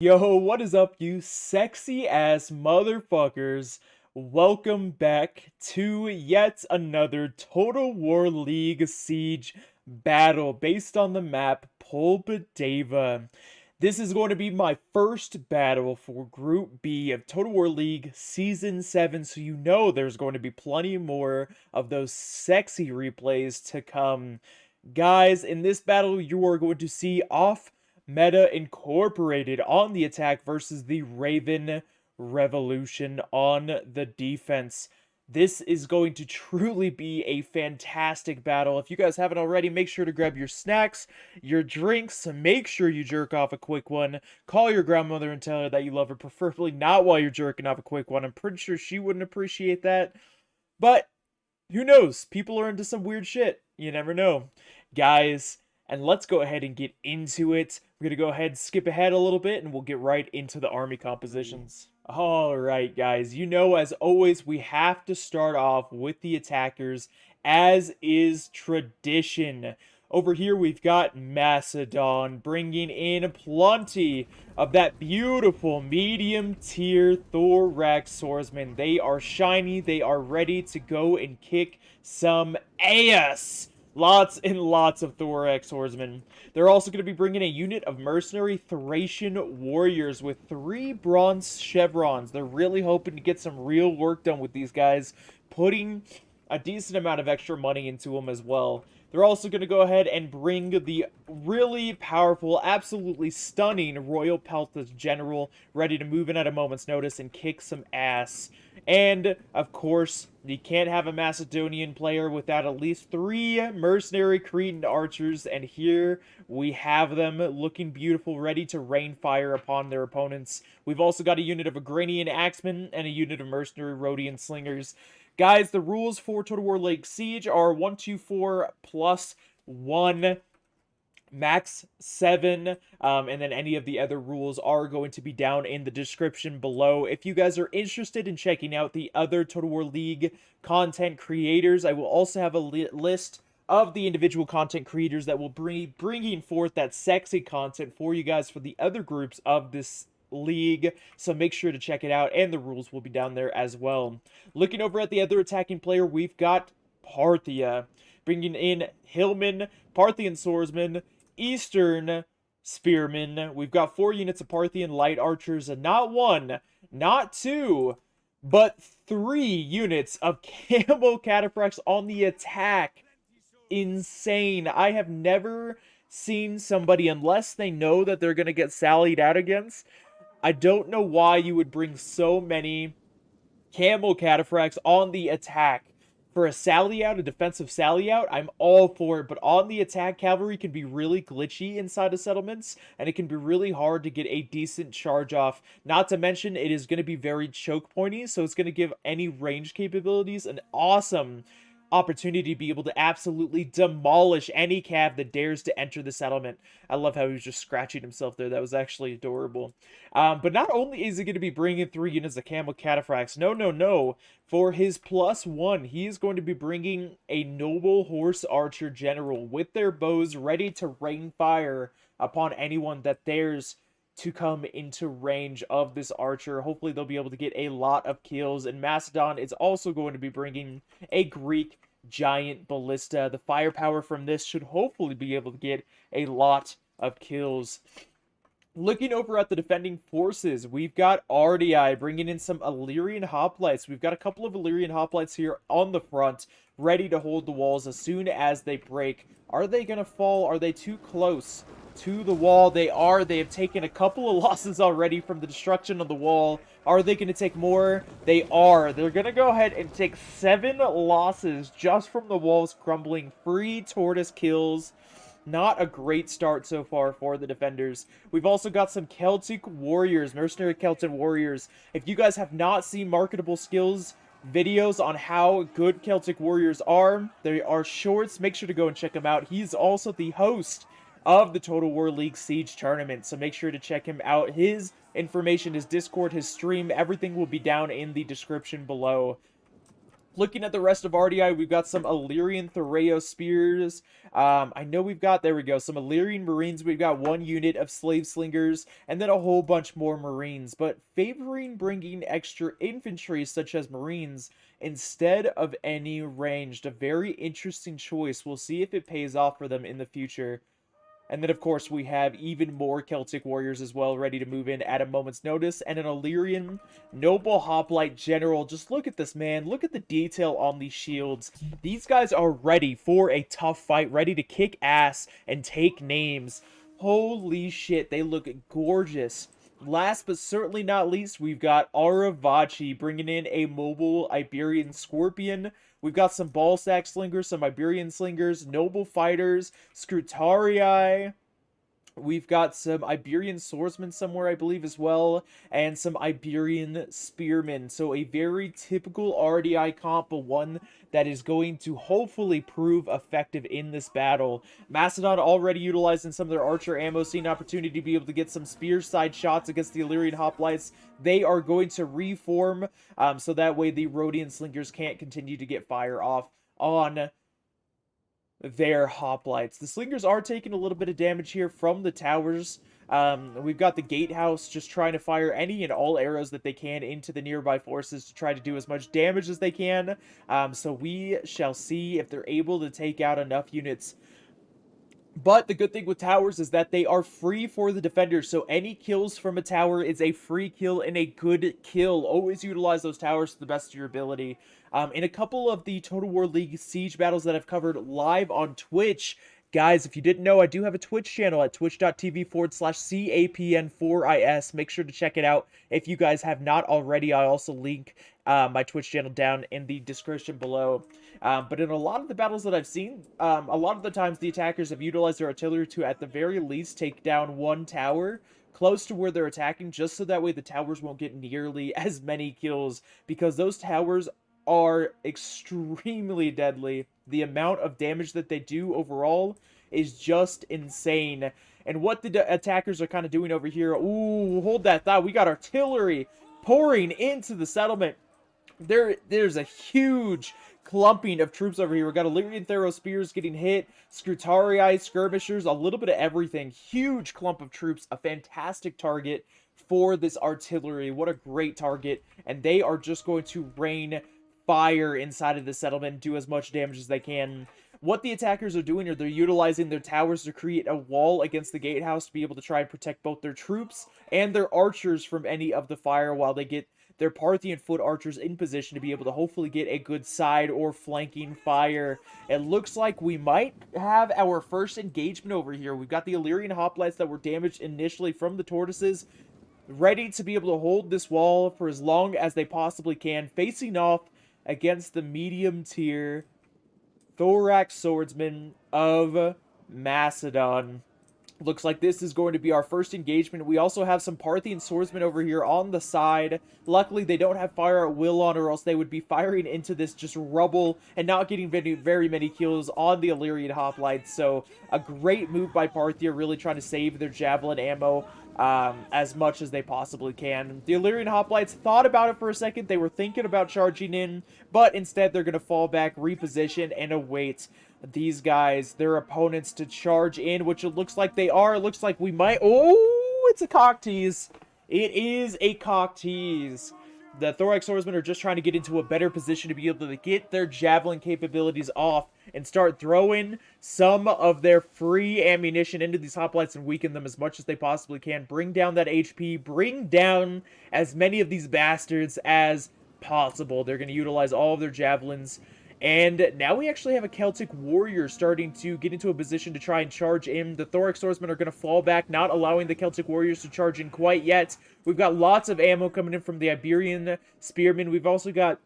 Yo, what is up, you sexy ass motherfuckers? Welcome back to yet another Total War League Siege battle based on the map Polbadeva. This is going to be my first battle for Group B of Total War League Season 7, so you know there's going to be plenty more of those sexy replays to come. Guys, in this battle, you are going to see off Meta Incorporated on the attack versus the Raven Revolution on the defense. This is going to truly be a fantastic battle. If you guys haven't already, make sure to grab your snacks, your drinks, make sure you jerk off a quick one, call your grandmother and tell her that you love her, preferably not while you're jerking off a quick one. I'm pretty sure she wouldn't appreciate that, but who knows? People are into some weird shit. You never know. Guys, and let's go ahead and get into it. We're going to go ahead, skip ahead a little bit, and we'll get right into the army compositions. Alright, guys. You know, as always, we have to start off with the attackers, as is tradition. Over here, we've got Macedon bringing in plenty of that beautiful medium-tier thorax swordsman. They are shiny. They are ready to go and kick some ass. Lots and lots of thorax swordsmen. They're also going to be bringing a unit of mercenary Thracian warriors with 3 bronze chevrons. They're really hoping to get some real work done with these guys, putting a decent amount of extra money into them as well. They're also going to go ahead and bring the really powerful, absolutely stunning Royal Peltas General, ready to move in at a moment's notice and kick some ass. And, of course, you can't have a Macedonian player without at least 3 mercenary Cretan archers, and here we have them looking beautiful, ready to rain fire upon their opponents. We've also got a unit of Agranian Axemen and a unit of mercenary Rhodian Slingers. Guys, the rules for Total War League Siege are 1, 2, 4 plus 1, max 7, and then any of the other rules are going to be down in the description below. If you guys are interested in checking out the other Total War League content creators, I will also have a list of the individual content creators that will be bringing forth that sexy content for you guys for the other groups of this league, so make sure to check it out, and the rules will be down there as well. Looking over at the other attacking player, we've got Parthia, bringing in Hillman, Parthian swordsman, Eastern spearmen. We've got 4 units of Parthian light archers, and not 1, not 2, but 3 units of Camel Cataphracts on the attack. Insane. I have never seen somebody, unless they know that they're going to get sallied out against, I don't know why you would bring so many Camel Cataphracts on the attack. For a sally out, a defensive sally out, I'm all for it, but on the attack, cavalry can be really glitchy inside of settlements, and it can be really hard to get a decent charge off. Not to mention, it is going to be very choke pointy, so it's going to give any range capabilities an awesome opportunity to be able to absolutely demolish any cav that dares to enter the settlement. I love how he was just scratching himself there. That was actually adorable. But not only is he going to be bringing 3 units of Camel Cataphracts, no. For his +1, he is going to be bringing a Noble Horse Archer General with their bows ready to rain fire upon anyone that dares to come into range of this archer. Hopefully they'll be able to get a lot of kills, and Macedon is also going to be bringing a Greek giant ballista. The firepower from this should hopefully be able to get a lot of kills. Looking over at the defending forces, we've got RDI bringing in some Illyrian hoplites. We've got a couple of Illyrian hoplites here on the front, ready to hold the walls as soon as they break. Are they going to fall? Are they too close to the wall? They are. They have taken a couple of losses already from the destruction of the wall. Are they going to take more? They are. They're going to go ahead and take 7 losses just from the walls crumbling. Free tortoise kills. Not a great start so far for the defenders. We've also got some Celtic warriors, mercenary Celtic warriors. If you guys have not seen marketable skills videos on how good Celtic warriors are, there are shorts. Make sure to go and check him out. He's also the host of the Total War League Siege tournament, so make sure to check him out. His information, his Discord, his stream, everything will be down in the description below. Looking at the rest of RDI, we've got some Illyrian Thereo Spears. I know we've got, there we go, some Illyrian Marines. We've got one unit of Slave Slingers, and then a whole bunch more Marines. But favoring bringing extra infantry, such as Marines, instead of any ranged. A very interesting choice. We'll see if it pays off for them in the future. And then, of course, we have even more Celtic warriors as well, ready to move in at a moment's notice. And an Illyrian Noble Hoplite General. Just look at this, man. Look at the detail on these shields. These guys are ready for a tough fight, ready to kick ass and take names. Holy shit, they look gorgeous. Last but certainly not least, we've got Aravachi bringing in a mobile Iberian Scorpion. We've got some Ballsack Slingers, some Iberian Slingers, Noble Fighters, Scrutarii. We've got some Iberian Swordsmen somewhere, I believe, as well, and some Iberian Spearmen. So a very typical RDI comp, but one that is going to hopefully prove effective in this battle. Macedon already utilizing some of their archer ammo, seeing an opportunity to be able to get some spear side shots against the Illyrian Hoplites. They are going to reform, so that way the Rhodian Slingers can't continue to get fire off on their hoplites. The slingers are taking a little bit of damage here from the towers. We've got the gatehouse just trying to fire any and all arrows that they can into the nearby forces to try to do as much damage as they can. So we shall see if they're able to take out enough units. But the good thing with towers is that they are free for the defenders, so any kills from a tower is a free kill and a good kill. Always utilize those towers to the best of your ability. In a couple of the Total War League Siege battles that I've covered live on Twitch, guys, if you didn't know, I do have a Twitch channel at twitch.tv/CAPN4IS. Make sure to check it out if you guys have not already. I also link my Twitch channel down in the description below. But in a lot of the battles that I've seen, a lot of the times the attackers have utilized their artillery to, at the very least, take down one tower close to where they're attacking, just so that way the towers won't get nearly as many kills, because those towers are extremely deadly. The amount of damage that they do overall is just insane. And what the attackers are kind of doing over here, ooh, hold that thought, we got artillery pouring into the settlement. There's a huge clumping of troops over here. We've got Illyrian Thero Spears getting hit, Scrutarii, Skirmishers, a little bit of everything. Huge clump of troops, a fantastic target for this artillery. What a great target. And they are just going to rain fire inside of the settlement and do as much damage as they can. What the attackers are doing are they're utilizing their towers to create a wall against the gatehouse to be able to try and protect both their troops and their archers from any of the fire, while they get their Parthian foot archers in position to be able to hopefully get a good side or flanking fire. It looks like we might have our first engagement over here. We've got the Illyrian hoplites that were damaged initially from the tortoises, ready to be able to hold this wall for as long as they possibly can, facing off against the medium tier Thorax Swordsman of Macedon. Looks like this is going to be our first engagement. We also have some Parthian swordsmen over here on the side. Luckily, they don't have fire at will on, or else they would be firing into this just rubble and not getting very many kills on the Illyrian hoplites. So a great move by Parthia, really trying to save their javelin ammo as much as they possibly can. The Illyrian hoplites thought about it for a second. They were thinking about charging in, but instead they're going to fall back, reposition, and await these guys, their opponents, to charge in, which it looks like they are. It looks like we might... Oh, it's a cock tease. It is a cock tease. The Thorax Swordsmen are just trying to get into a better position to be able to get their javelin capabilities off and start throwing some of their free ammunition into these hoplites and weaken them as much as they possibly can. Bring down that HP. Bring down as many of these bastards as possible. They're going to utilize all of their javelins. And now we actually have a Celtic warrior starting to get into a position to try and charge in. The Thorax Swordsmen are going to fall back, not allowing the Celtic warriors to charge in quite yet. We've got lots of ammo coming in from the Iberian Spearmen. We've also got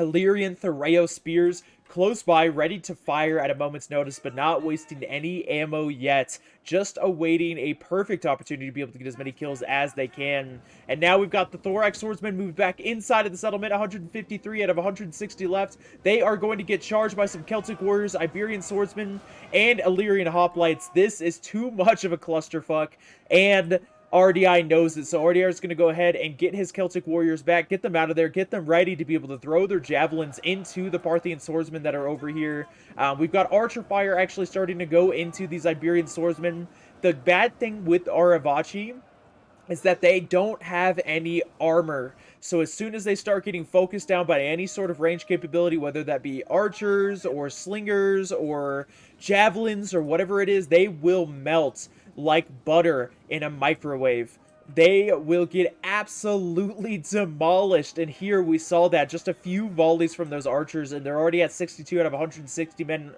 Illyrian Thereo Spears close by, ready to fire at a moment's notice, but not wasting any ammo yet. Just awaiting a perfect opportunity to be able to get as many kills as they can. And now we've got the Thorax Swordsmen moved back inside of the settlement, 153 out of 160 left. They are going to get charged by some Celtic warriors, Iberian Swordsmen, and Illyrian hoplites. This is too much of a clusterfuck, and RDI knows it, so RDI is going to go ahead and get his Celtic Warriors back, get them out of there, get them ready to be able to throw their javelins into the Parthian swordsmen that are over here. We've got archer fire actually starting to go into these Iberian swordsmen. The bad thing with Aravachi is that they don't have any armor. So as soon as they start getting focused down by any sort of range capability, whether that be archers or slingers or javelins or whatever it is, they will melt like butter in a microwave. They will get absolutely demolished. And here we saw that, just a few volleys from those archers, and they're already at 62 out of 160 men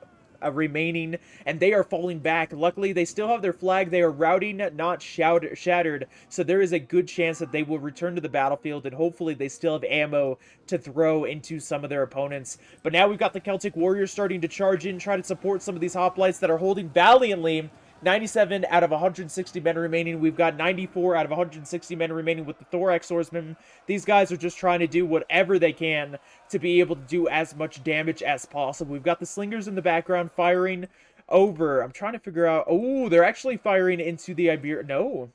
remaining, and they are falling back. Luckily, they still have their flag. They are routing, not shattered, so there is a good chance that they will return to the battlefield, and hopefully they still have ammo to throw into some of their opponents. But now we've got the Celtic Warriors starting to charge in, try to support some of these hoplites that are holding valiantly. 97 out of 160 men remaining. We've got 94 out of 160 men remaining with the Thorax Swordsmen. These guys are just trying to do whatever they can to be able to do as much damage as possible. We've got the Slingers in the background firing over. I'm trying to figure out... Oh, they're actually firing into the Iberian... No.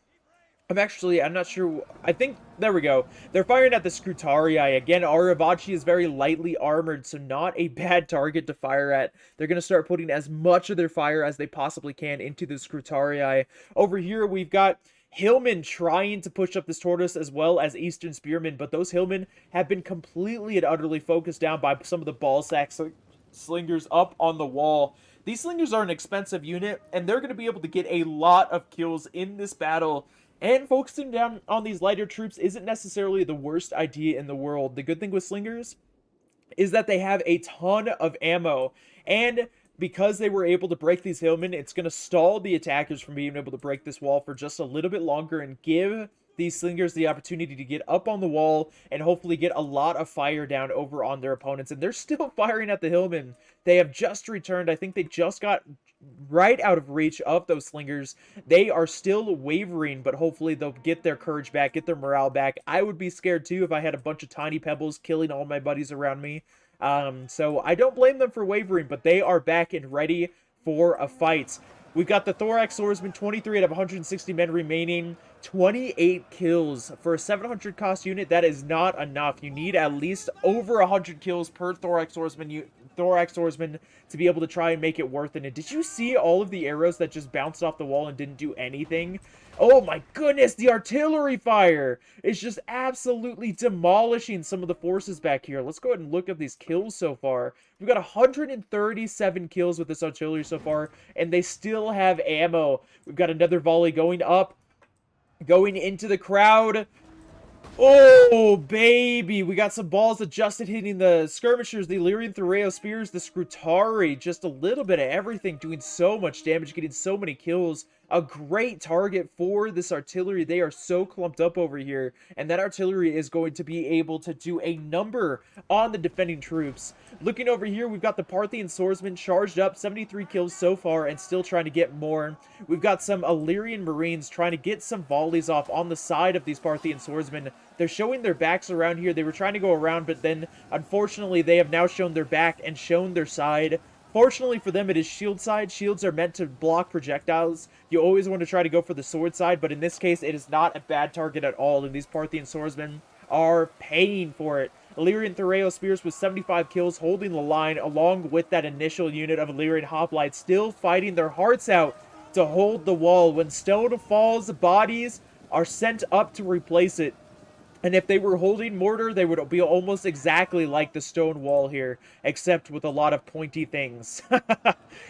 I'm not sure. I think, there we go. They're firing at the Scrutarii. Again, Aravachi is very lightly armored, so not a bad target to fire at. They're going to start putting as much of their fire as they possibly can into the Scrutarii. Over here, we've got Hillmen trying to push up this tortoise, as well as Eastern Spearmen, but those Hillmen have been completely and utterly focused down by some of the ballsack slingers up on the wall. These slingers are an expensive unit, and they're going to be able to get a lot of kills in this battle. And focusing down on these lighter troops isn't necessarily the worst idea in the world. The good thing with slingers is that they have a ton of ammo. And because they were able to break these hillmen, it's going to stall the attackers from being able to break this wall for just a little bit longer and give these slingers the opportunity to get up on the wall and hopefully get a lot of fire down over on their opponents. And they're still firing at the hillmen. They have just returned. I think they just got right out of reach of those slingers. They are still wavering, but hopefully they'll get their courage back, get their morale back. I would be scared too if I had a bunch of tiny pebbles killing all my buddies around me. So I don't blame them for wavering, but they are back and ready for a fight. We've got the Thorax Swordsman, 23 out of 160 men remaining, 28 kills. For a 700 cost unit, that is not enough. You need at least over 100 kills per Thorax Swordsman to be able to try and make it worth it. And did you see all of the arrows that just bounced off the wall and didn't do anything? Oh my goodness, the artillery fire is just absolutely demolishing some of the forces back here. Let's go ahead and look at these kills so far. We've got 137 kills with this artillery so far, and they still have ammo. We've got another volley going up, going into the crowd. Oh, baby. We got some balls adjusted hitting the skirmishers, the Illyrian Thureo spears, the Scrutarii. Just a little bit of everything, doing so much damage, getting so many kills. A great target for this artillery. They are so clumped up over here, and that artillery is going to be able to do a number on the defending troops. Looking over here, we've got the Parthian swordsmen charged up, 73 kills so far, and still trying to get more. We've got some Illyrian marines trying to get some volleys off on the side of these Parthian swordsmen. They're showing their backs around here. They were trying to go around, but then, unfortunately, they have now shown their back and shown their side. Fortunately for them, it is shield side. Shields are meant to block projectiles. You always want to try to go for the sword side, but in this case, it is not a bad target at all, and these Parthian swordsmen are paying for it. Illyrian Thureo spears with 75 kills, holding the line, along with that initial unit of Illyrian hoplites, still fighting their hearts out to hold the wall. When stone falls, bodies are sent up to replace it. And if they were holding mortar, they would be almost exactly like the stone wall here, except with a lot of pointy things.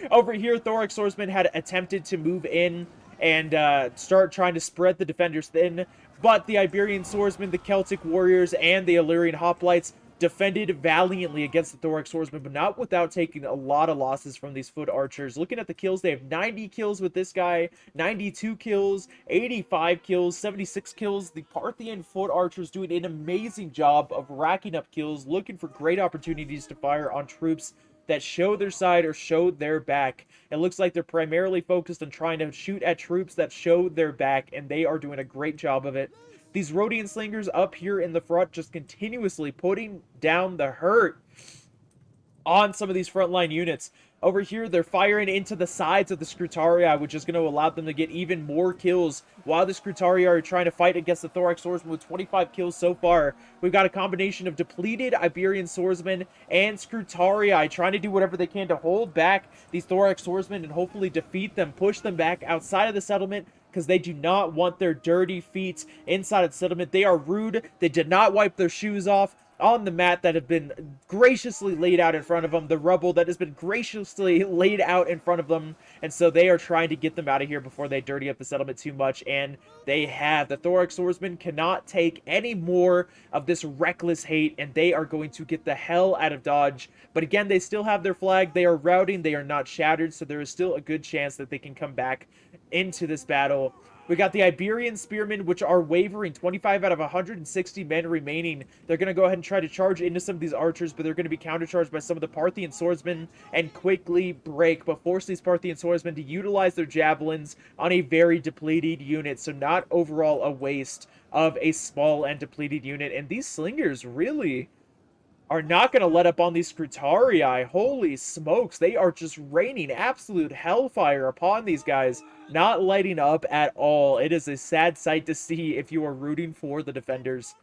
Over here, Thorax Swordsman had attempted to move in and start trying to spread the defenders thin, but the Iberian Swordsmen, the Celtic Warriors, and the Illyrian Hoplites defended valiantly against the Thorax Swordsman, but not without taking a lot of losses from these foot archers. Looking at the kills, they have 90 kills with this guy, 92 kills, 85 kills, 76 kills. The Parthian foot archers doing an amazing job of racking up kills, looking for great opportunities to fire on troops that show their side or show their back. It looks like they're primarily focused on trying to shoot at troops that show their back, and they are doing a great job of it. These Rhodian slingers up here in the front just continuously putting down the hurt on some of these frontline units. Over here, they're firing into the sides of the Scrutarii, which is going to allow them to get even more kills while the Scrutarii are trying to fight against the Thorax Swordsman with 25 kills so far. We've got a combination of depleted Iberian Swordsmen and Scrutarii trying to do whatever they can to hold back these Thorax Swordsmen and hopefully defeat them, push them back outside of the settlement, because they do not want their dirty feet inside of the settlement. They are rude. They did not wipe their shoes off on the mat that have been graciously laid out in front of them, the rubble that has been graciously laid out in front of them, and so they are trying to get them out of here before they dirty up the settlement too much, and they have. The Thorax Swordsman cannot take any more of this reckless hate, and they are going to get the hell out of Dodge. But again, they still have their flag. They are routing. They are not shattered, so there is still a good chance that they can come back into this battle. We got the Iberian Spearmen, which are wavering, 25 out of 160 men remaining. They're going to go ahead and try to charge into some of these archers, but they're going to be countercharged by some of the Parthian swordsmen and quickly break, but force these Parthian swordsmen to utilize their javelins on a very depleted unit, so not overall a waste of a small and depleted unit. And these slingers really are not going to let up on these Scrutarii. Holy smokes, they are just raining absolute hellfire upon these guys, not lighting up at all. It is a sad sight to see if you are rooting for the defenders.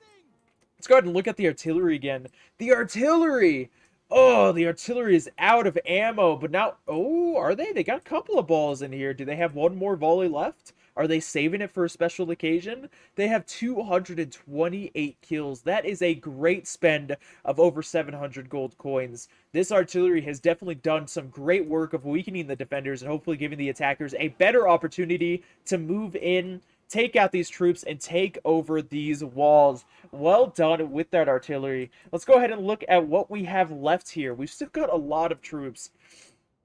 Let's go ahead and look at the artillery again. The artillery! Oh, the artillery is out of ammo, but now... Oh, are they? They got a couple of balls in here. Do they have one more volley left? Are they saving it for a special occasion? They have 228 kills. That is a great spend of over 700 gold coins. This artillery has definitely done some great work of weakening the defenders and hopefully giving the attackers a better opportunity to move in, take out these troops, and take over these walls. Well done with that artillery. Let's go ahead and look at what we have left here. We've still got a lot of troops.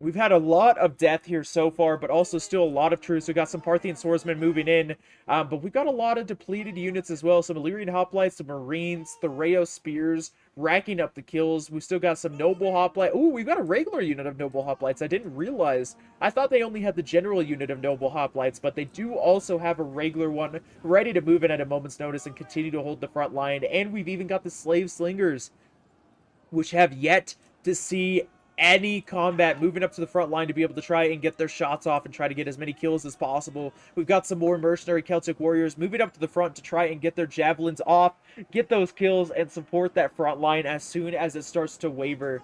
We've had a lot of death here so far, but also still a lot of troops. We've got some Parthian swordsmen moving in, but we've got a lot of depleted units as well. Some Illyrian hoplites, some Marines, Thoreo spears, racking up the kills. We've still got some noble hoplite. Ooh, we've got a regular unit of noble hoplites. I didn't realize. I thought they only had the general unit of noble hoplites, but they do also have a regular one ready to move in at a moment's notice and continue to hold the front line. And we've even got the slave slingers, which have yet to see any combat, moving up to the front line to be able to try and get their shots off and try to get as many kills as possible. We've got some more mercenary Celtic warriors moving up to the front to try and get their javelins off, get those kills, and support that front line as soon as it starts to waver.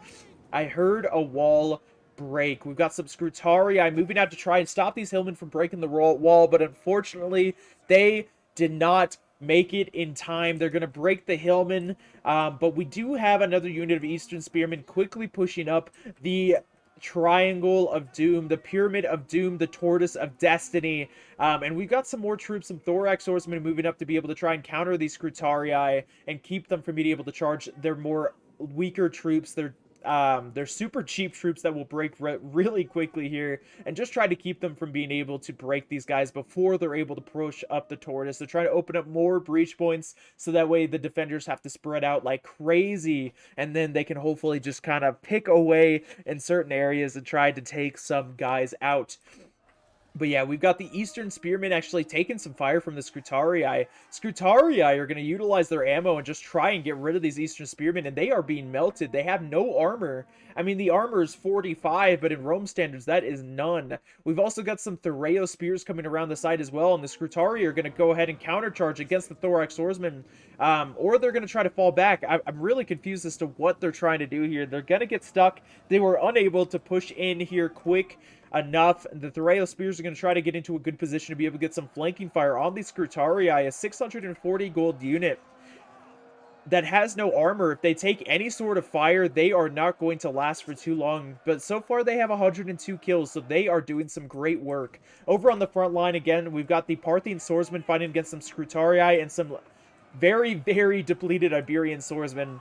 I heard a wall break. We've got some Scrutarii moving out to try and stop these hillmen from breaking the wall, but unfortunately, they did not make it in time. They're going to break the hillmen, but we do have another unit of Eastern Spearmen quickly pushing up the Triangle of Doom, the Pyramid of Doom, the Tortoise of Destiny, and we've got some more troops, some Thorax swordsmen moving up to be able to try and counter these Scrutarii and keep them from being able to charge their more weaker troops, they're super cheap troops that will break really quickly here, and just try to keep them from being able to break these guys before they're able to push up the Tortoise. They're trying to open up more breach points so that way the defenders have to spread out like crazy, and then they can hopefully just kind of pick away in certain areas and try to take some guys out. But yeah, we've got the Eastern Spearmen actually taking some fire from the Scrutarii. Scrutarii are going to utilize their ammo and just try and get rid of these Eastern Spearmen, and they are being melted. They have no armor. I mean, the armor is 45, but in Rome standards, that is none. We've also got some Thoreo spears coming around the side as well, and the Scrutarii are going to go ahead and countercharge against the Thorax swordsmen, or they're going to try to fall back. I'm really confused as to what they're trying to do here. They're going to get stuck. They were unable to push in here quick enough. The Thoreo spears are going to try to get into a good position to be able to get some flanking fire on these Scrutarii, a 640 gold unit that has no armor. If they take any sort of fire, they are not going to last for too long. But so far, they have 102 kills, so they are doing some great work. Over on the front line, again, we've got the Parthian swordsmen fighting against some Scrutarii and some very, very depleted Iberian swordsmen,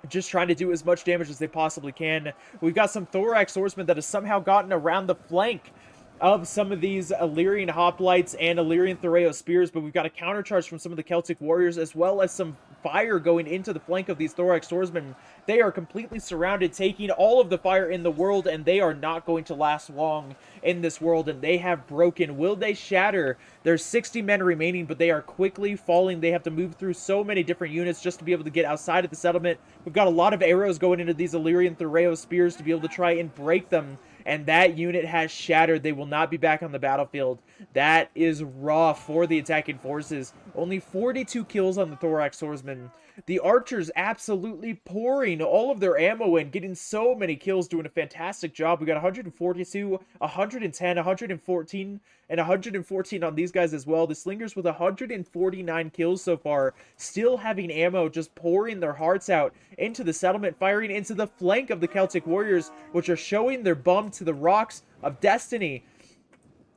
just trying to do as much damage as they possibly can. We've got some Thorax swordsmen that have somehow gotten around the flank of some of these Illyrian hoplites and Illyrian Thoreo spears, but we've got a countercharge from some of the Celtic warriors, as well as some fire going into the flank of these Thorax swordsmen. They are completely surrounded, taking all of the fire in the world, and they are not going to last long in this world, and they have broken. Will they shatter? There's 60 men remaining, but they are quickly falling. They have to move through so many different units just to be able to get outside of the settlement. We've got a lot of arrows going into these Illyrian Thoreo spears to be able to try and break them, and that unit has shattered. They will not be back on the battlefield. That is rough for the attacking forces. Only 42 kills on the Thorax Swordsman. The archers absolutely pouring all of their ammo in, getting so many kills, doing a fantastic job. We got 142, 110, 114, and 114 on these guys as well. The slingers with 149 kills so far, still having ammo, just pouring their hearts out into the settlement, firing into the flank of the Celtic warriors, which are showing their bum to the rocks of destiny.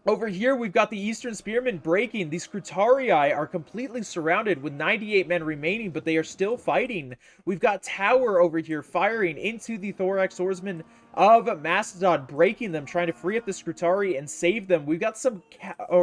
Over here, we've got the Eastern Spearmen breaking. The Scrutarii are completely surrounded with 98 men remaining, but they are still fighting. We've got Tower over here firing into the Thorax Swordsmen of Macedon, breaking them, trying to free up the Scrutarii and save them. We've got some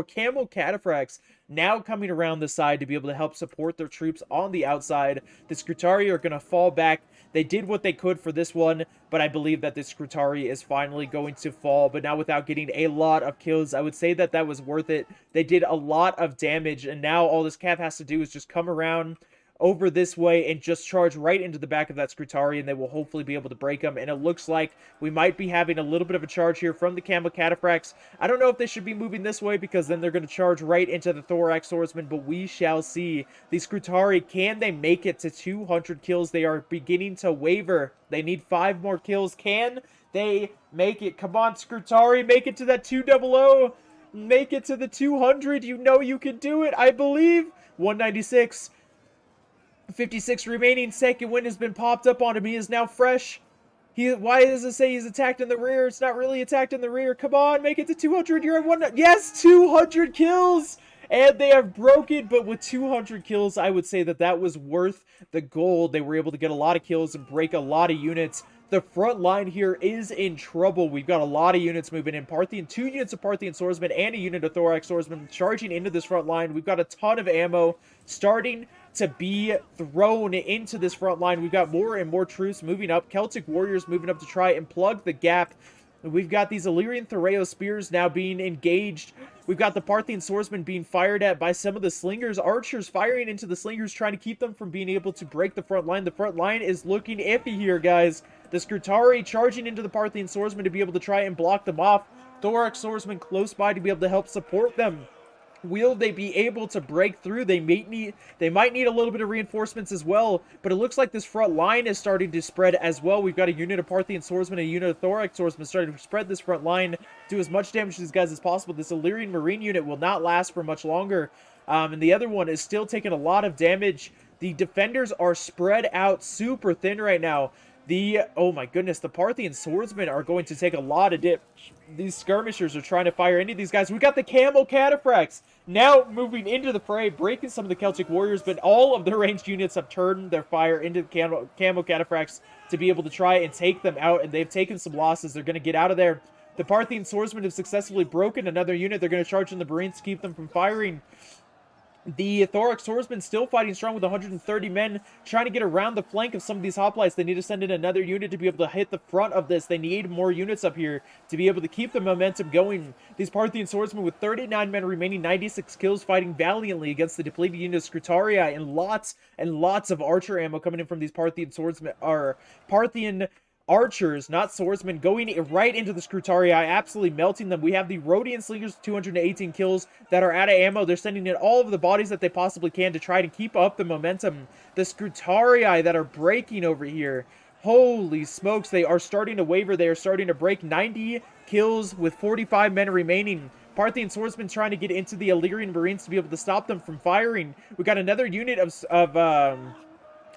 Camel Cataphracts now coming around the side to be able to help support their troops on the outside. The Scrutarii are going to fall back. They did what they could for this one, but I believe that the Scrutarii is finally going to fall, but now without getting a lot of kills. I would say that that was worth it. They did a lot of damage, and now all this Cav has to do is just come around over this way and just charge right into the back of that Scrutarii, and they will hopefully be able to break them. And it looks like we might be having a little bit of a charge here from the Camel Cataphracts. I don't know if they should be moving this way, because then they're going to charge right into the Thorax Swordsman, but we shall see. The Scrutarii, can they make it to 200 kills? They are beginning to waver. They need 5 more kills. Can they make it? Come on, Scrutarii, make it to that 200. Make it to the 200. You know you can do it. I believe. 196. 56 remaining. Second wind has been popped up on him. He is now fresh. Why does it say he's attacked in the rear? It's not really attacked in the rear. Come on, make it to 200. You're at 1. Yes, 200 kills. And they have broken, but with 200 kills, I would say that that was worth the gold. They were able to get a lot of kills and break a lot of units. The front line here is in trouble. We've got a lot of units moving in. 2 units of Parthian Swordsmen and a unit of Thorax Swordsmen charging into this front line. We've got a ton of ammo starting to be thrown into this front line. We've got more and more troops moving up. Celtic warriors moving up to try and plug the gap. We've got these Illyrian Thoreo spears now being engaged. We've got the Parthian swordsmen being fired at by some of the slingers. Archers firing into the slingers, trying to keep them from being able to break the front line. The front line is looking iffy here, guys. The Scrutarii charging into the Parthian swordsmen to be able to try and block them off. Thorax swordsmen close by to be able to help support them. Will they be able to break through? They might need a little bit of reinforcements as well, but it looks like this front line is starting to spread as well. We've got a unit of Parthian swordsmen, a unit of Thorax swordsmen starting to spread this front line, do as much damage to these guys as possible. This Illyrian Marine unit will not last for much longer, and the other one is still taking a lot of damage. The defenders are spread out super thin right now. Oh my goodness, the Parthian swordsmen are going to take a lot of These skirmishers are trying to fire any of these guys. We got the Camel Cataphracts now moving into the fray, breaking some of the Celtic warriors, but all of the ranged units have turned their fire into the Camel Cataphracts to be able to try and take them out, and they've taken some losses. They're going to get out of there. The Parthian swordsmen have successfully broken another unit. They're going to charge in the Marines to keep them from firing. The Thorax swordsmen still fighting strong with 130 men, trying to get around the flank of some of these hoplites. They need to send in another unit to be able to hit the front of this. They need more units up here to be able to keep the momentum going. These Parthian swordsmen with 39 men remaining, 96 kills, fighting valiantly against the depleted unit of Scrutarii, and lots of archer ammo coming in from these Parthian swordsmen, Parthian archers, not swordsmen, going right into the Scrutarii, absolutely melting them. We have the Rhodian slingers, 218 kills, that are out of ammo. They're sending in all of the bodies that they possibly can to try to keep up the momentum. The Scrutarii that are breaking over here, holy smokes, they are starting to waver. They are starting to break. 90 kills with 45 men remaining. Parthian swordsmen trying to get into the Illyrian Marines to be able to stop them from firing. We got another unit of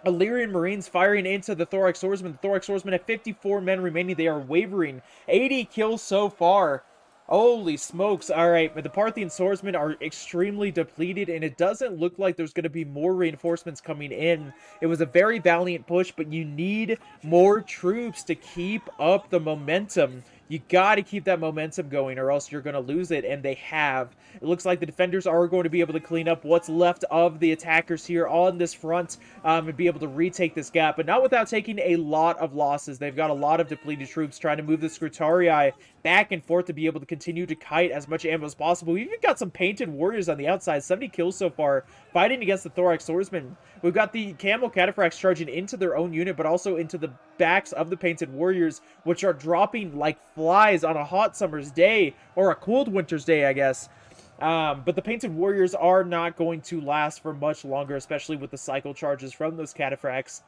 Illyrian Marines firing into the Thorax swordsmen. The Thorax swordsmen have 54 men remaining. They are wavering. 80 kills so far. Holy smokes. Alright, but the Parthian swordsmen are extremely depleted, and it doesn't look like there's going to be more reinforcements coming in. It was a very valiant push, but you need more troops to keep up the momentum. You got to keep that momentum going, or else you're going to lose it, and they have. It looks like the defenders are going to be able to clean up what's left of the attackers here on this front, and be able to retake this gap, but not without taking a lot of losses. They've got a lot of depleted troops trying to move the Scrutarii back and forth to be able to continue to kite as much ammo as possible. We've even got some painted warriors on the outside, 70 kills so far, fighting against the Thorax swordsmen. We've got the Camel Cataphracts charging into their own unit, but also into the backs of the painted warriors, which are dropping like flies on a hot summer's day, or a cold winter's day, I guess. But the Painted Warriors are not going to last for much longer, especially with the cycle charges from those cataphracts.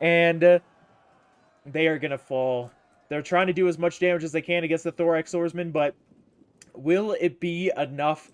And they are going to fall. They're trying to do as much damage as they can against the Thorax Swordsman, but will it be enough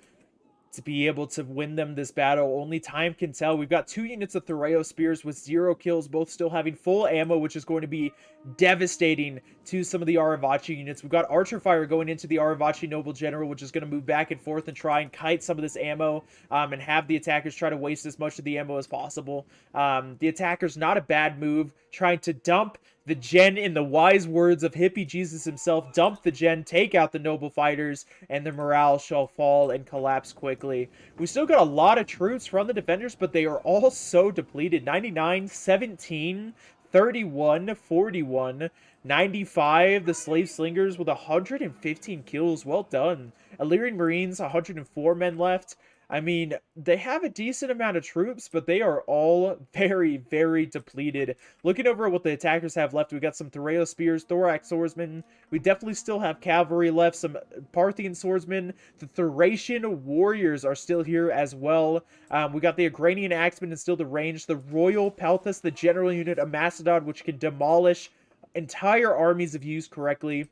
to be able to win them this battle? Only time can tell. We've got 2 units of Thoreo Spears with 0 kills, both still having full ammo, which is going to be devastating to some of the Aravachi units. We've got Archer Fire going into the Aravachi Noble General, which is going to move back and forth and try and kite some of this ammo, and have the attackers try to waste as much of the ammo as possible. The attackers, not a bad move, trying to dump the gen, in the wise words of Hippie Jesus himself, dump the gen, take out the noble fighters, and the morale shall fall and collapse quickly. We still got a lot of troops from the defenders, but they are all so depleted. 99, 17, 31, 41, 95, the Slave Slingers with 115 kills. Well done. Illyrian Marines, 104 men left. I mean, they have a decent amount of troops, but they are all very, very depleted. Looking over at what the attackers have left, we got some Thoreo Spears, Thorax Swordsmen. We definitely still have cavalry left, some Parthian Swordsmen. The Thracian Warriors are still here as well. We got the Agranian Axemen and still the range. The Royal Pelthas, the general unit of Macedon, which can demolish entire armies if used correctly.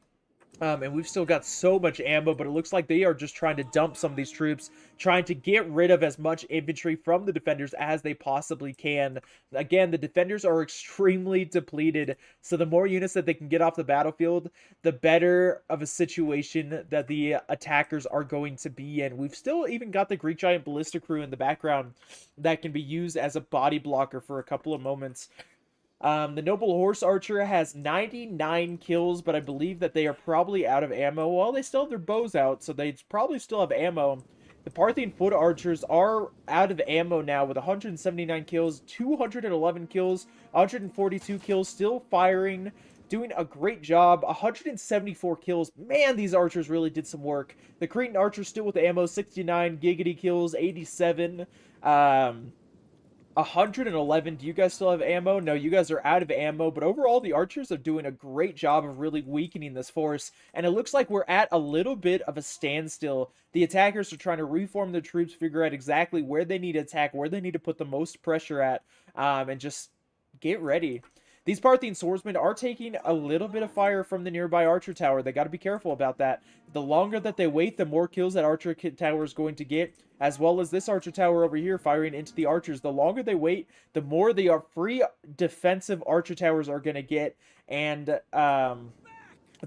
And we've still got so much ammo, but it looks like they are just trying to dump some of these troops, trying to get rid of as much infantry from the defenders as they possibly can. Again, the defenders are extremely depleted, so the more units that they can get off the battlefield, the better of a situation that the attackers are going to be in. We've still even got the Greek Giant Ballista Crew in the background that can be used as a body blocker for a couple of moments. The Noble Horse Archer has 99 kills, but I believe that they are probably out of ammo. Well, they still have their bows out, so they probably still have ammo. The Parthian Foot Archers are out of ammo now with 179 kills, 211 kills, 142 kills, still firing, doing a great job. 174 kills. Man, these archers really did some work. The Cretan Archers still with ammo, 69 giggity kills, 87. 111. Do you guys still have ammo? No, you guys are out of ammo, but overall the archers are doing a great job of really weakening this force, and it looks like we're at a little bit of a standstill. The attackers are trying to reform their troops, figure out exactly where they need to attack, where they need to put the most pressure at, and just get ready. These Parthian swordsmen are taking a little bit of fire from the nearby archer tower. They got to be careful about that. The longer that they wait, the more kills that archer tower is going to get, as well as this archer tower over here firing into the archers. The longer they wait, the more the free defensive archer towers are going to get, and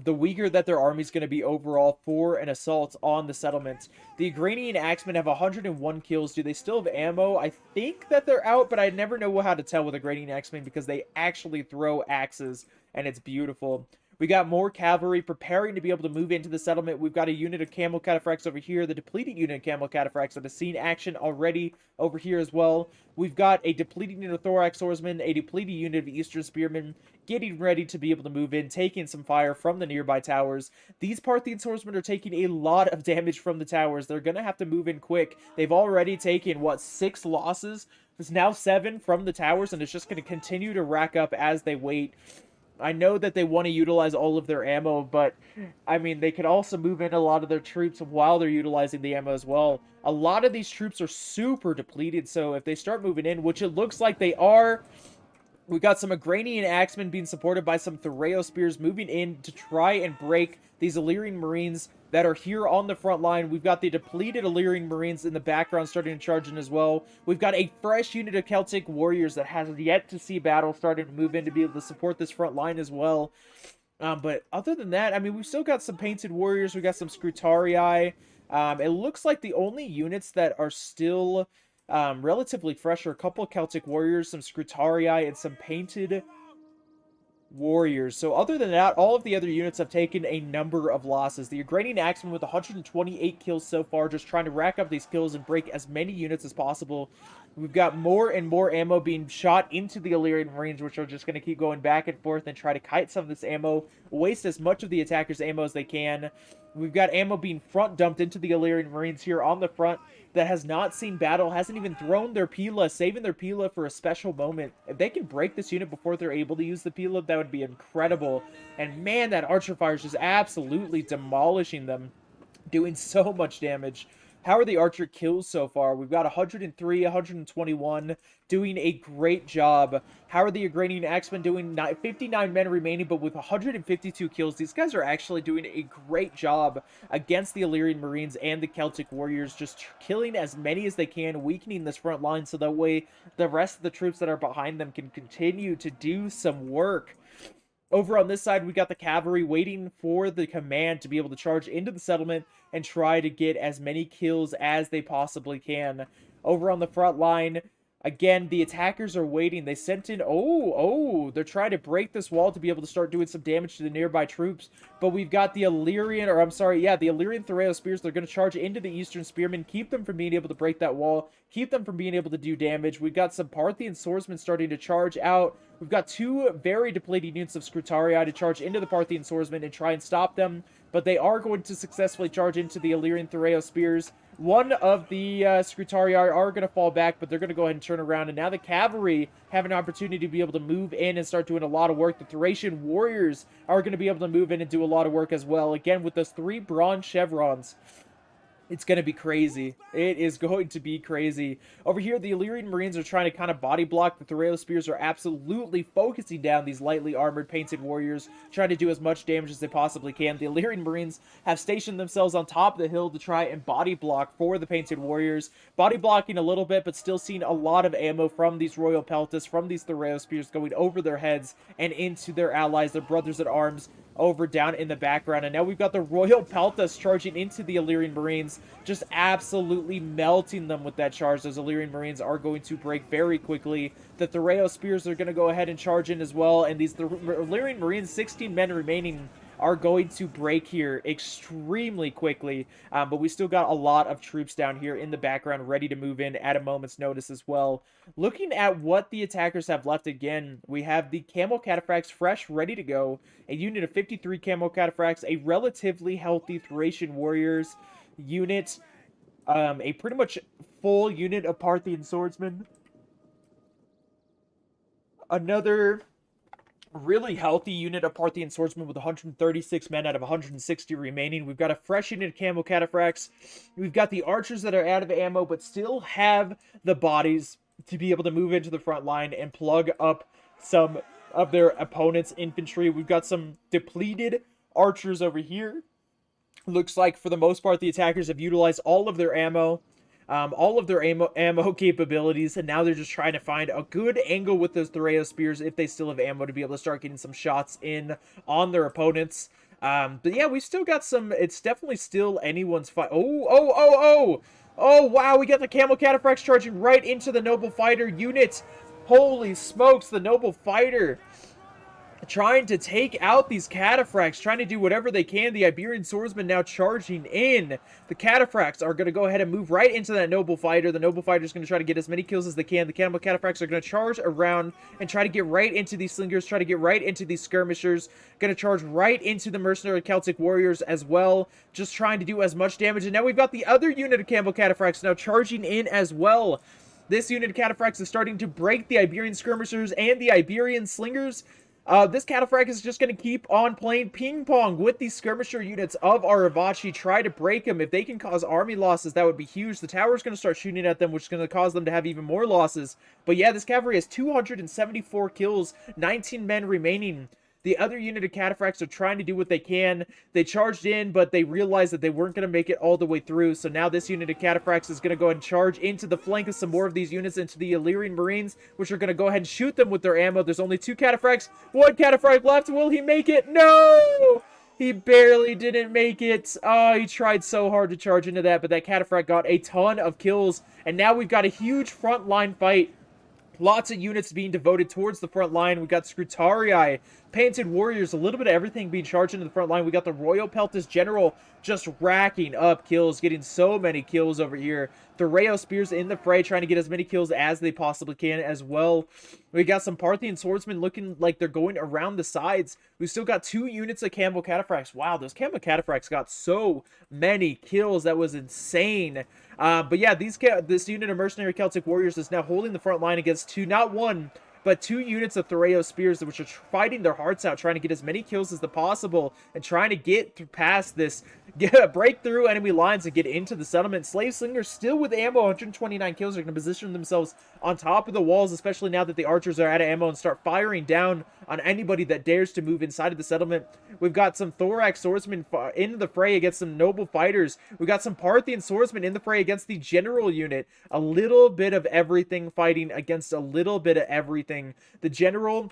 the weaker that their army is going to be overall for an assault on the settlement. The Agranian Axemen have 101 kills. Do they still have ammo? I think that they're out, but I never know how to tell with Agranian Axemen because they actually throw axes, and it's beautiful. We got more cavalry preparing to be able to move into the settlement. We've got a unit of Camel Cataphracts over here. The depleted unit of Camel Cataphracts that has seen action already over here as well. We've got a depleted unit of Thorax Swordsmen, a depleted unit of Eastern Spearmen, getting ready to be able to move in, taking some fire from the nearby towers. These Parthian Swordsmen are taking a lot of damage from the towers. They're going to have to move in quick. They've already taken, what, 6 losses? It's now 7 from the towers, and it's just going to continue to rack up as they wait. I know that they want to utilize all of their ammo, but, I mean, they could also move in a lot of their troops while they're utilizing the ammo as well. A lot of these troops are super depleted, so if they start moving in, which it looks like they are, we got some Agranian Axemen being supported by some Thoreo Spears moving in to try and break these Illyrian Marines that are here on the front line. We've got the depleted Illyrian Marines in the background starting to charge in as well. We've got a fresh unit of Celtic Warriors that has yet to see battle starting to move in to be able to support this front line as well. But other than that, I mean, we've still got some Painted Warriors. We've got some Scrutarii. It looks like the only units that are still relatively fresh are a couple of Celtic Warriors, some Scrutarii, and some Painted Warriors. So other than that, all of the other units have taken a number of losses. The Agranian Axemen with 128 kills so far, just trying to rack up these kills and break as many units as possible. We've got more and more ammo being shot into the Illyrian Marines, which are just going to keep going back and forth and try to kite some of this ammo, waste as much of the attackers' ammo as they can. We've got ammo being front dumped into the Illyrian Marines here on the front that has not seen battle, hasn't even thrown their Pila, saving their Pila for a special moment. If they can break this unit before they're able to use the Pila, that would be incredible. And man, that Archer fire is just absolutely demolishing them, doing so much damage. How are the Archer kills so far? We've got 103, 121, doing a great job. How are the Ukrainian X-Men doing? 59 men remaining, but with 152 kills. These guys are actually doing a great job against the Illyrian Marines and the Celtic Warriors, just killing as many as they can, weakening this front line so that way the rest of the troops that are behind them can continue to do some work. Over on this side, we got the cavalry waiting for the command to be able to charge into the settlement and try to get as many kills as they possibly can. Over on the front line, again, the attackers are waiting. They sent in... they're trying to break this wall to be able to start doing some damage to the nearby troops. But we've got the Illyrian... the Illyrian Thoreo Spears. They're going to charge into the Eastern Spearmen, keep them from being able to break that wall, keep them from being able to do damage. We've got some Parthian swordsmen starting to charge out. We've got two very depleted units of Scrutarii to charge into the Parthian swordsmen and try and stop them, but they are going to successfully charge into the Illyrian Thoreo Spears. One of the Scrutarii are going to fall back, but they're going to go ahead and turn around, and now the cavalry have an opportunity to be able to move in and start doing a lot of work. The Thracian warriors are going to be able to move in and do a lot of work as well. Again, with those 3 bronze chevrons, it's going to be crazy. It is going to be crazy. Over here, the Illyrian Marines are trying to kind of body block. The Thoreo Spears are absolutely focusing down these lightly armored painted warriors, trying to do as much damage as they possibly can. The Illyrian Marines have stationed themselves on top of the hill to try and body block for the painted warriors. Body blocking a little bit, but still seeing a lot of ammo from these Royal Peltas, from these Thoreo Spears going over their heads and into their allies, their brothers at arms, over down in the background. And now we've got the Royal Peltas charging into the Illyrian Marines, just absolutely melting them with that charge. Those Illyrian Marines are going to break very quickly. The Thoreo Spears are going to go ahead and charge in as well, and these Illyrian Marines, 16 men remaining, are going to break here extremely quickly, but we still got a lot of troops down here in the background ready to move in at a moment's notice as well. Looking at what the attackers have left, again, we have the Camel Cataphracts fresh, ready to go, a unit of 53 Camel Cataphracts, a relatively healthy Thracian Warriors unit, a pretty much full unit of Parthian Swordsmen, another really healthy unit of Parthian Swordsmen with 136 men out of 160 remaining. We've got a fresh unit of Camel Cataphracts. We've got the archers that are out of ammo but still have the bodies to be able to move into the front line and plug up some of their opponent's infantry. We've got some depleted archers over here. Looks like for the most part the attackers have utilized all of their ammo. Ammo capabilities, and now they're just trying to find a good angle with those Thoreo Spears if they still have ammo to be able to start getting some shots in on their opponents. But yeah, we still got some. It's definitely still anyone's fight. Oh, wow, we got the Camel Cataphracts charging right into the Noble Fighter unit. Holy smokes, the Noble Fighter trying to take out these Cataphracts, trying to do whatever they can. The Iberian Swordsman now charging in. The Cataphracts are going to go ahead and move right into that Noble Fighter. The Noble Fighter is going to try to get as many kills as they can. The Camel Cataphracts are going to charge around and try to get right into these Slingers, try to get right into these Skirmishers. Going to charge right into the Mercenary Celtic Warriors as well, just trying to do as much damage. And now we've got the other unit of Camel Cataphracts now charging in as well. This unit of Cataphracts is starting to break the Iberian Skirmishers and the Iberian Slingers. This Cataphract is just going to keep on playing ping pong with these skirmisher units of Aravachi. Try to break them. If they can cause army losses, that would be huge. The tower is going to start shooting at them, which is going to cause them to have even more losses. But yeah, this cavalry has 274 kills, 19 men remaining. The other unit of Cataphracts are trying to do what they can. They charged in, but they realized that they weren't going to make it all the way through. So now this unit of Cataphracts is going to go ahead and charge into the flank of some more of these units, into the Illyrian Marines, which are going to go ahead and shoot them with their ammo. There's only 2 Cataphracts. 1 Cataphract left. Will he make it? No! He barely didn't make it. Oh, he tried so hard to charge into that, but that Cataphract got a ton of kills. And now we've got a huge frontline fight. Lots of units being devoted towards the front line. We've got Scrutarii Painted Warriors, a little bit of everything being charged into the front line. We got the Royal Peltas General just racking up kills, getting so many kills over here. The Rayo Spears in the fray, trying to get as many kills as they possibly can as well. We got some Parthian Swordsmen looking like they're going around the sides. We still got 2 units of Camo Cataphracts. Wow, those Camo Cataphracts got so many kills. That was insane. But yeah, this unit of Mercenary Celtic Warriors is now holding the front line against 2, not 1, but 2 units of Thoreo Spears, which are fighting their hearts out, trying to get as many kills as possible, and trying to get past this, break through enemy lines and get into the settlement. Slave Slingers still with ammo, 129 kills, are going to position themselves on top of the walls, especially now that the archers are out of ammo, and start firing down on anybody that dares to move inside of the settlement. We've got some Thorax Swordsmen in the fray against some noble fighters. We've got some Parthian Swordsmen in the fray against the general unit. A little bit of everything fighting against a little bit of everything. The general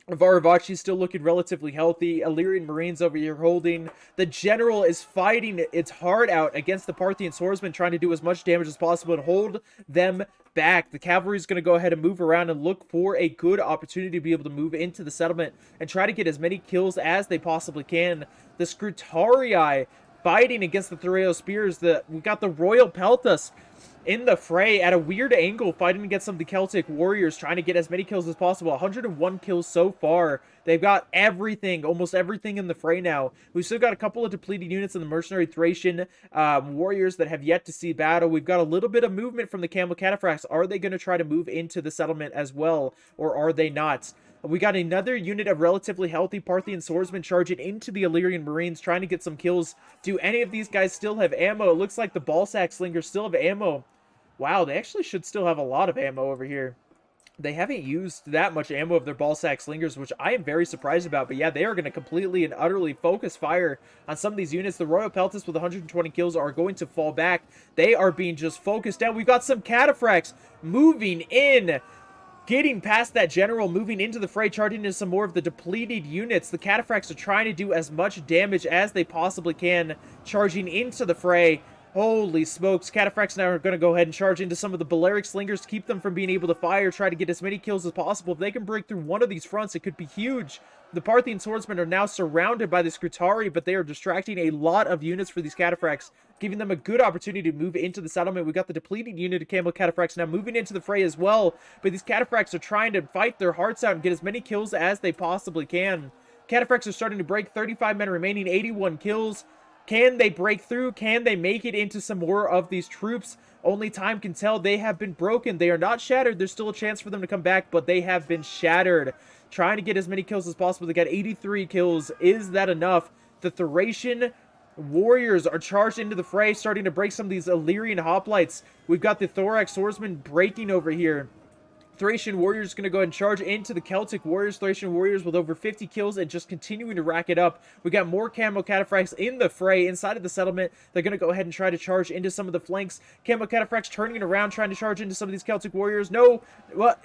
Varavachi still looking relatively healthy. Illyrian Marines over here holding. The general is fighting its heart out against the Parthian swordsmen, trying to do as much damage as possible and hold them back. The cavalry is going to go ahead and move around and look for a good opportunity to be able to move into the settlement and try to get as many kills as they possibly can. The Scrutarii fighting against the Thoreo Spears. We got the Royal Peltas in the fray at a weird angle, fighting against some of the Celtic Warriors, trying to get as many kills as possible. 101 kills so far. They've got everything, almost everything in the fray now. We've still got a couple of depleted units in the Mercenary Thracian Warriors that have yet to see battle. We've got a little bit of movement from the Camel Cataphracts. Are they going to try to move into the settlement as well, or are they not? We got another unit of relatively healthy Parthian swordsmen charging into the Illyrian Marines, trying to get some kills. Do any of these guys still have ammo? It looks like the Ballsack Slingers still have ammo. Wow, they actually should still have a lot of ammo over here. They haven't used that much ammo of their Ballsack Slingers, which I am very surprised about. But yeah, they are going to completely and utterly focus fire on some of these units. The Royal Peltas with 120 kills are going to fall back. They are being just focused down. We've got some Cataphracts moving in, getting past that general, moving into the fray, charging into some more of the depleted units. The Cataphracts are trying to do as much damage as they possibly can, charging into the fray. Holy smokes, Cataphracts now are going to go ahead and charge into some of the Balearic Slingers to keep them from being able to fire, try to get as many kills as possible. If they can break through one of these fronts, it could be huge. The Parthian Swordsmen are now surrounded by the Scrutarii, but they are distracting a lot of units for these Cataphracts, giving them a good opportunity to move into the settlement. We got the depleted unit of Camel Cataphracts now moving into the fray as well, but these Cataphracts are trying to fight their hearts out and get as many kills as they possibly can. Cataphracts are starting to break, 35 men remaining, 81 kills. Can they break through? Can they make it into some more of these troops? Only time can tell. They have been broken. They are not shattered. There's still a chance for them to come back, but they have been shattered. Trying to get as many kills as possible. They got 83 kills. Is that enough? The Thracian Warriors are charged into the fray, starting to break some of these Illyrian hoplites. We've got the Thorax Swordsmen breaking over here. Thracian Warriors going to go ahead and charge into the Celtic Warriors. Thracian Warriors with over 50 kills and just continuing to rack it up. We got more Camo Cataphracts in the fray inside of the settlement. They're going to go ahead and try to charge into some of the flanks. Camo Cataphracts turning around, trying to charge into some of these Celtic Warriors. No, well,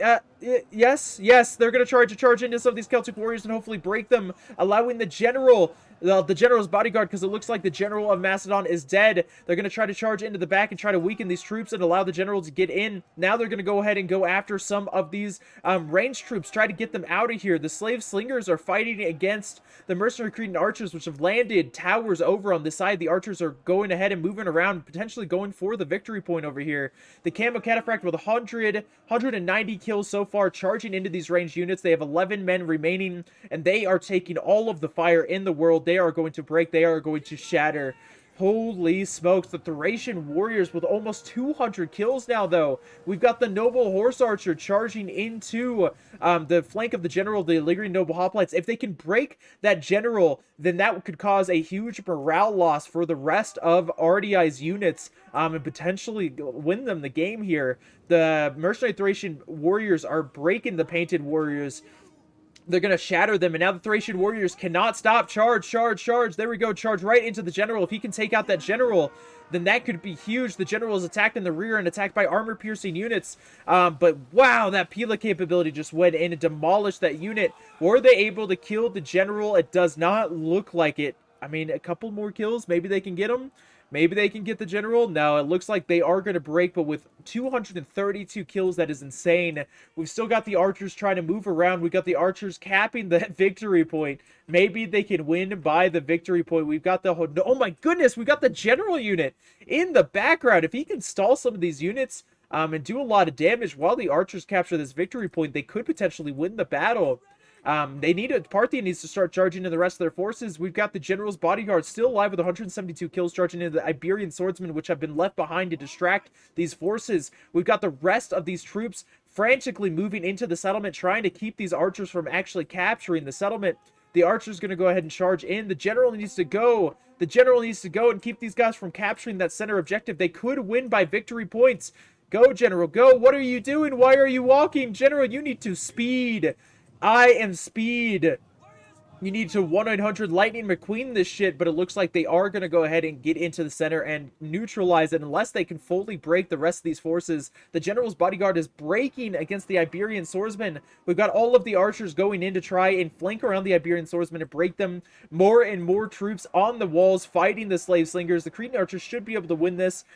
yes, they're going to charge into some of these Celtic Warriors and hopefully break them, allowing the general, the general's bodyguard, because it looks like the general of Macedon is dead. They're going to try to charge into the back and try to weaken these troops and allow the general to get in. Now they're going to go ahead and go after some of these ranged troops, try to get them out of here. The slave slingers are fighting against the mercenary Cretan archers, which have landed towers over on this side. The archers are going ahead and moving around, potentially going for the victory point over here. The Camo Cataphract with 190 kills so far, charging into these ranged units. They have 11 men remaining, and they are taking all of the fire in the world. They are going to break. They are going to shatter. Holy smokes, the Thracian Warriors with almost 200 kills now, though. We've got the Noble Horse Archer charging into the flank of the General, the Illyrian Noble Hoplites. If they can break that General, then that could cause a huge morale loss for the rest of RDI's units and potentially win them the game here. The Mercenary Thracian Warriors are breaking the Painted Warriors. They're going to shatter them, and now the Thracian Warriors cannot stop. Charge. There we go. Charge right into the General. If he can take out that General, then that could be huge. The General is attacked in the rear and attacked by armor-piercing units. But wow, that Pila capability just went in and demolished that unit. Were they able to kill the General? It does not look like it. I mean, a couple more kills, maybe they can get him. Maybe they can get the general. Now it looks like they are going to break, but with 232 kills, that is insane. We've still got the archers trying to move around. We got the archers capping the victory point. Maybe they can win by the victory point. We've got the oh my goodness, we got the general unit in the background. If he can stall some of these units and do a lot of damage while the archers capture this victory point, they could potentially win the battle. Parthian needs to start charging in the rest of their forces. We've got the general's bodyguard still alive with 172 kills, charging into the Iberian swordsmen, which have been left behind to distract these forces. We've got the rest of these troops frantically moving into the settlement, trying to keep these archers from actually capturing the settlement. The archer's going to go ahead and charge in. The general needs to go. The general needs to go and keep these guys from capturing that center objective. They could win by victory points. Go, general, go. What are you doing? Why are you walking? General, you need to speed. I am speed. You need to 1-900 Lightning McQueen this shit, but it looks like they are going to go ahead and get into the center and neutralize it unless they can fully break the rest of these forces. The general's bodyguard is breaking against the Iberian swordsmen. We've got all of the archers going in to try and flank around the Iberian swordsmen and break them. More and more troops on the walls fighting the slave slingers. The Cretan archers should be able to win this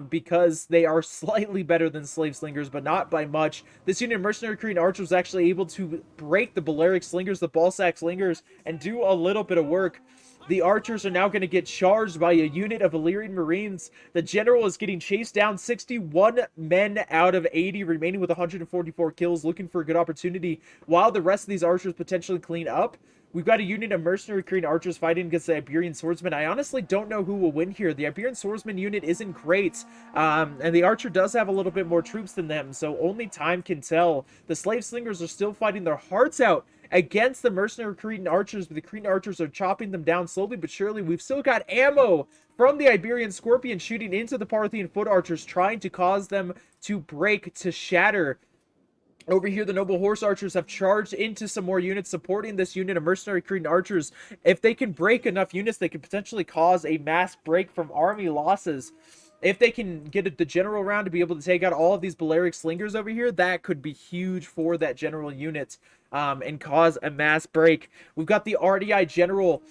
because they are slightly better than slave slingers, but not by much. This unit of mercenary Cretan archers was actually able to break the Balearic slingers, the Balsac slingers, and do a little bit of work. The archers are now going to get charged by a unit of Illyrian Marines. The general is getting chased down, 61 men out of 80, remaining with 144 kills, looking for a good opportunity, while the rest of these archers potentially clean up. We've got a unit of mercenary Korean archers fighting against the Iberian swordsman. I honestly don't know who will win here. The Iberian swordsman unit isn't great, and the archer does have a little bit more troops than them, so only time can tell. The slave slingers are still fighting their hearts out against the mercenary Cretan archers, but the Cretan archers are chopping them down slowly but surely. We've still got ammo from the Iberian Scorpion shooting into the Parthian foot archers, trying to cause them to break, to shatter. Over here, the noble horse archers have charged into some more units supporting this unit of mercenary Cretan archers. If they can break enough units, they could potentially cause a mass break from army losses. If they can get the general round to be able to take out all of these Balearic slingers over here, that could be huge for that general unit and cause a mass break. We've got the RDI general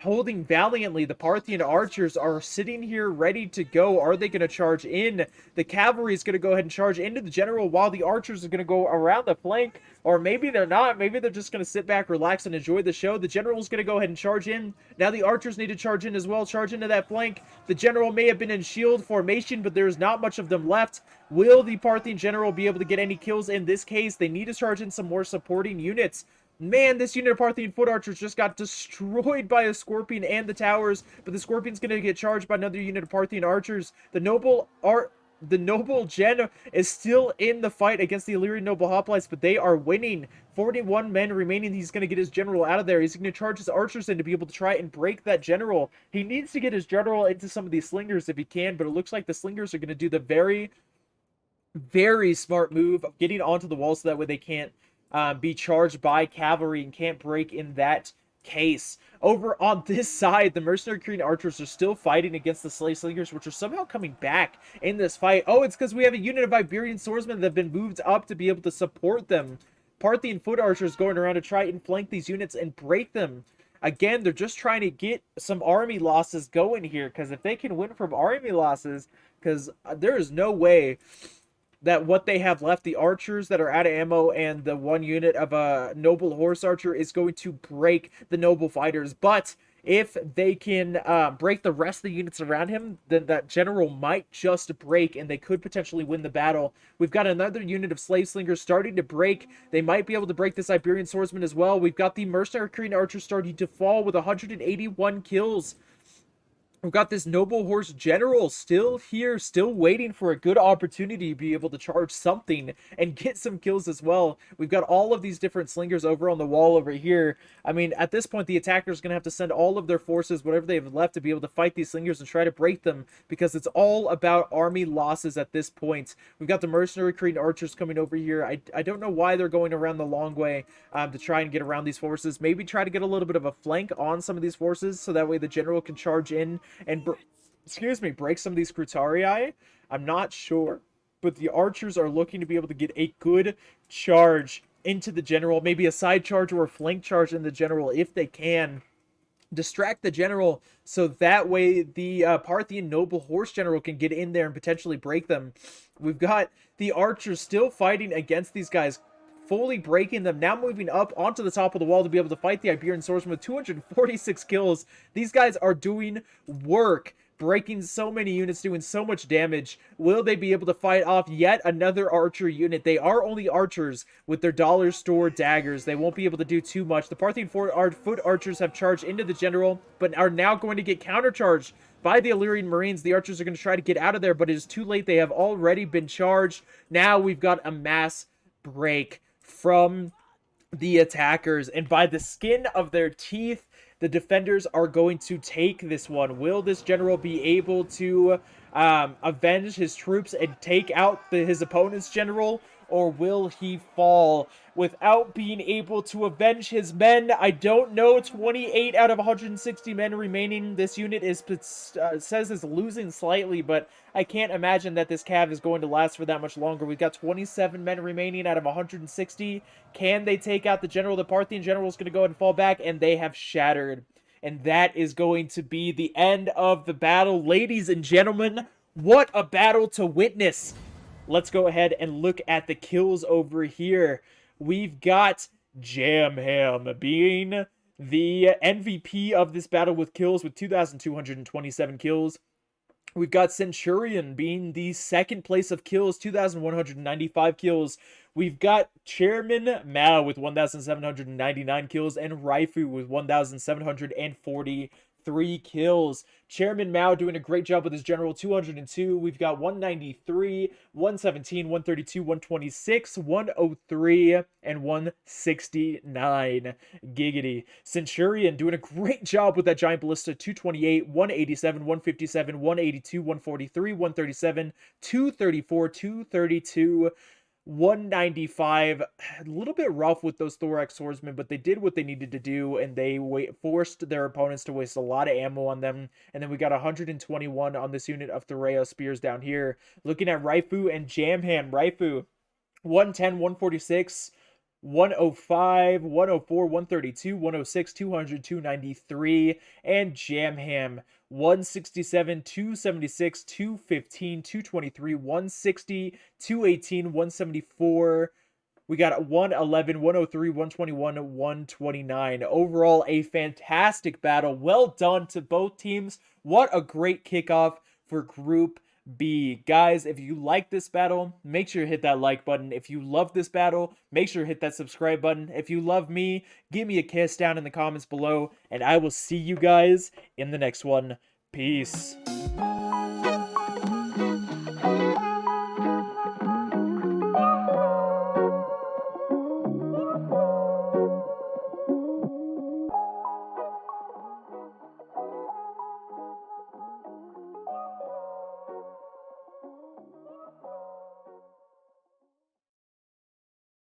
holding valiantly. The Parthian archers are sitting here ready to go. Are they going to charge in? The cavalry is going to go ahead and charge into the general while the archers are going to go around the flank. Or maybe they're not. Maybe they're just going to sit back, relax, and enjoy the show. The general is going to go ahead and charge in. Now the archers need to charge in as well. Charge into that flank. The general may have been in shield formation, but there's not much of them left. Will the Parthian general be able to get any kills in this case? They need to charge in some more supporting units. Man, this unit of Parthian foot archers just got destroyed by a Scorpion and the towers, but the Scorpion's going to get charged by another unit of Parthian archers. The noble Gen is still in the fight against the Illyrian noble hoplites, but they are winning. 41 men remaining. He's going to get his general out of there. He's going to charge his archers in to be able to try and break that general. He needs to get his general into some of these slingers if he can, but it looks like the slingers are going to do the very, very smart move of getting onto the wall so that way they can't be charged by cavalry and can't break in that case. Over on this side, the mercenary Korean archers are still fighting against the slave slingers, which are somehow coming back in this fight. Oh, it's because we have a unit of Iberian swordsmen that have been moved up to be able to support them. Parthian foot archers going around to try and flank these units and break them. Again, they're just trying to get some army losses going here, because if they can win from army losses, because there is no way that what they have left, the archers that are out of ammo and the one unit of a noble horse archer, is going to break the noble fighters. But if they can break the rest of the units around him, then that general might just break and they could potentially win the battle. We've got another unit of slave slingers starting to break. They might be able to break this Iberian swordsman as well. We've got the mercenary Korean archer starting to fall with 181 kills. We've got this noble horse general still here, still waiting for a good opportunity to be able to charge something and get some kills as well. We've got all of these different slingers over on the wall over here. I mean, at this point, the attacker is going to have to send all of their forces, whatever they have left, to be able to fight these slingers and try to break them, because it's all about army losses at this point. We've got the mercenary Korean archers coming over here. I don't know why they're going around the long way to try and get around these forces. Maybe try to get a little bit of a flank on some of these forces so that way the general can charge in and break some of these Crutarii. I'm not sure, but the archers are looking to be able to get a good charge into the general, maybe a side charge or a flank charge in the general if they can. distract the general so that way the Parthian noble horse general can get in there and potentially break them. We've got the archers still fighting against these guys, fully breaking them, now moving up onto the top of the wall to be able to fight the Iberian swordsman with 246 kills. These guys are doing work, breaking so many units, doing so much damage. Will they be able to fight off yet another archer unit? They are only archers with their dollar store daggers. They won't be able to do too much. The Parthian foot archers have charged into the general, but are now going to get countercharged by the Illyrian Marines. The archers are going to try to get out of there, but it is too late. They have already been charged. Now we've got a mass break from the attackers, and by the skin of their teeth, the defenders are going to take this one. Will this general be able to avenge his troops and take out his opponent's general, or will he fall without being able to avenge his men? I don't know. 28 out of 160 men remaining. This unit is says is losing slightly, but I can't imagine that this cav is going to last for that much longer. We've got 27 men remaining out of 160. Can they take out the general? The Parthian general is going to go ahead and fall back, and they have shattered. And that is going to be the end of the battle. Ladies and gentlemen, what a battle to witness. Let's go ahead and look at the kills over here. We've got Jamham being the MVP of this battle with kills with 2,227 kills. We've got Centurion being the second place of kills, 2,195 kills. We've got Chairman Mao with 1,799 kills and Raifu with 1,743 kills. Chairman Mao doing a great job with his general, 202. We've got 193, 117, 132, 126, 103, and 169. Giggity. Centurion doing a great job with that giant ballista, 228, 187, 157, 182, 143, 137, 234, 232, 195. A little bit rough with those thorax swordsmen, but they did what they needed to do, and they forced their opponents to waste a lot of ammo on them. And then we got 121 on this unit of Thoreo spears down here. Looking at Raifu and Jamham. Raifu, 110, 146, 105, 104, 132, 106, 200, 293, and Jamham, 167, 276, 215, 223, 160, 218, 174. We got 111, 103, 121, 129. Overall, a fantastic battle. Well done to both teams. What a great kickoff for Group B. Guys, if you like this battle, make sure to hit that like button. If you love this battle, make sure to hit that subscribe button. If you love me, give me a kiss down in the comments below, and I will see you guys in the next one. Peace.